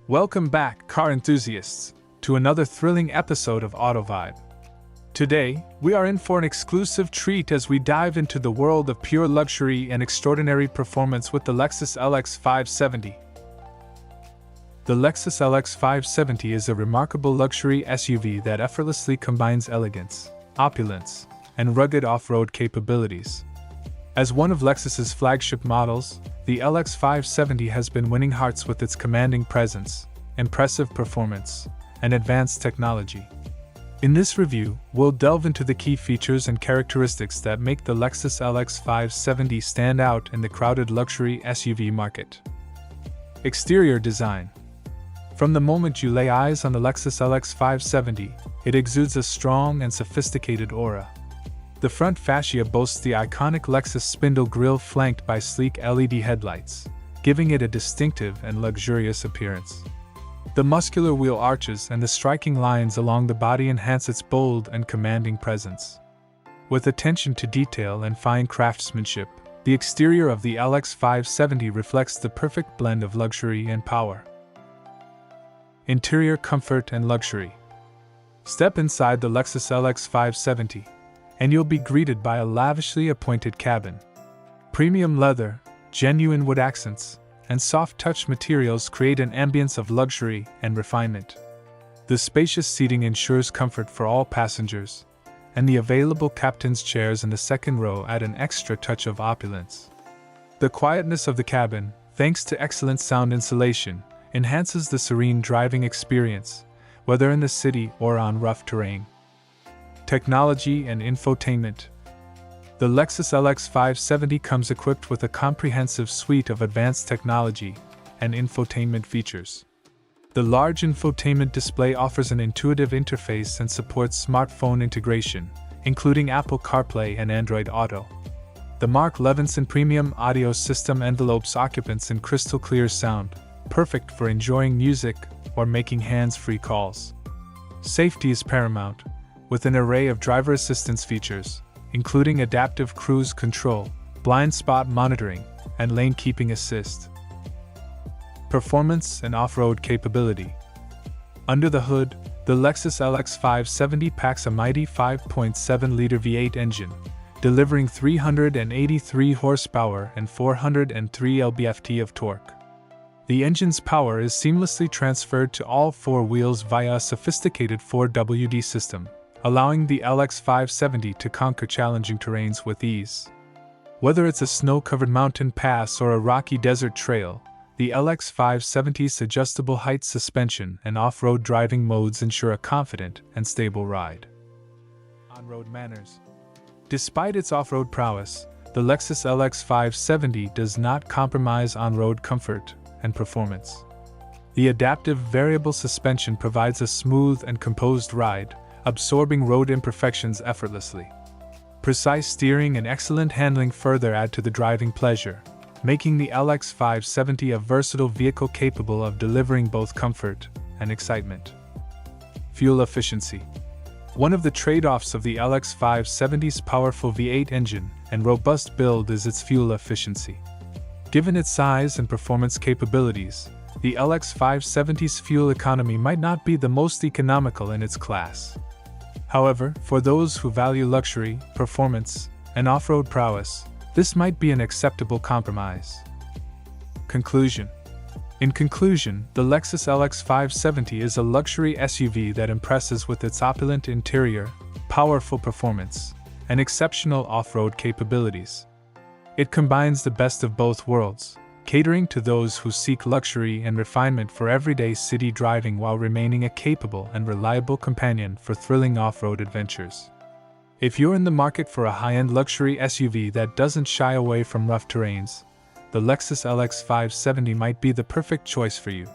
Welcome back, car enthusiasts, to another thrilling episode of Auto Vibe. Today, we are in for an exclusive treat as we dive into the world of pure luxury and extraordinary performance with the Lexus LX 570. The Lexus LX 570 is a remarkable luxury SUV that effortlessly combines elegance, opulence, and rugged off-road capabilities. As one of Lexus's flagship models, the LX 570 has been winning hearts with its commanding presence, impressive performance, and advanced technology. In this review, we'll delve into the key features and characteristics that make the Lexus LX 570 stand out in the crowded luxury SUV market. Exterior design. From the moment you lay eyes on the Lexus LX 570, it exudes a strong and sophisticated aura. The front fascia boasts the iconic Lexus spindle grille flanked by sleek LED headlights, giving it a distinctive and luxurious appearance. The muscular wheel arches and the striking lines along the body enhance its bold and commanding presence. With attention to detail and fine craftsmanship, the exterior of the LX 570 reflects the perfect blend of luxury and power. Interior comfort and luxury. Step inside the Lexus LX 570, and you'll be greeted by a lavishly appointed cabin. Premium leather, genuine wood accents, and soft-touch materials create an ambience of luxury and refinement. The spacious seating ensures comfort for all passengers, and the available captain's chairs in the second row add an extra touch of opulence. The quietness of the cabin, thanks to excellent sound insulation, enhances the serene driving experience, whether in the city or on rough terrain. Technology and infotainment. The Lexus LX 570 comes equipped with a comprehensive suite of advanced technology and infotainment features. The large infotainment display offers an intuitive interface and supports smartphone integration, including Apple CarPlay and Android Auto. The Mark Levinson premium audio system envelopes occupants in crystal-clear sound, perfect for enjoying music or making hands-free calls. Safety is paramount, with an array of driver assistance features, including adaptive cruise control, blind spot monitoring, and lane keeping assist. Performance and off-road capability. Under the hood, the Lexus LX 570 packs a mighty 5.7-liter V8 engine, delivering 383 horsepower and 403 lb-ft of torque. The engine's power is seamlessly transferred to all four wheels via a sophisticated 4WD system, allowing the LX 570 to conquer challenging terrains with ease. Whether it's a snow-covered mountain pass or a rocky desert trail, the LX 570's adjustable height suspension and off-road driving modes ensure a confident and stable ride. On-road manners. Despite its off-road prowess, the Lexus LX 570 does not compromise on-road comfort and performance. The adaptive variable suspension provides a smooth and composed ride, absorbing road imperfections effortlessly. Precise steering and excellent handling further add to the driving pleasure, making the LX 570 a versatile vehicle capable of delivering both comfort and excitement. Fuel efficiency. One of the trade-offs of the LX 570's powerful V8 engine and robust build is its fuel efficiency. Given its size and performance capabilities, the LX 570's fuel economy might not be the most economical in its class. However, for those who value luxury, performance, and off-road prowess, this might be an acceptable compromise. Conclusion. In conclusion, the Lexus LX 570 is a luxury SUV that impresses with its opulent interior, powerful performance, and exceptional off-road capabilities. It combines the best of both worlds, catering to those who seek luxury and refinement for everyday city driving while remaining a capable and reliable companion for thrilling off-road adventures. If you're in the market for a high-end luxury SUV that doesn't shy away from rough terrains, the Lexus LX 570 might be the perfect choice for you.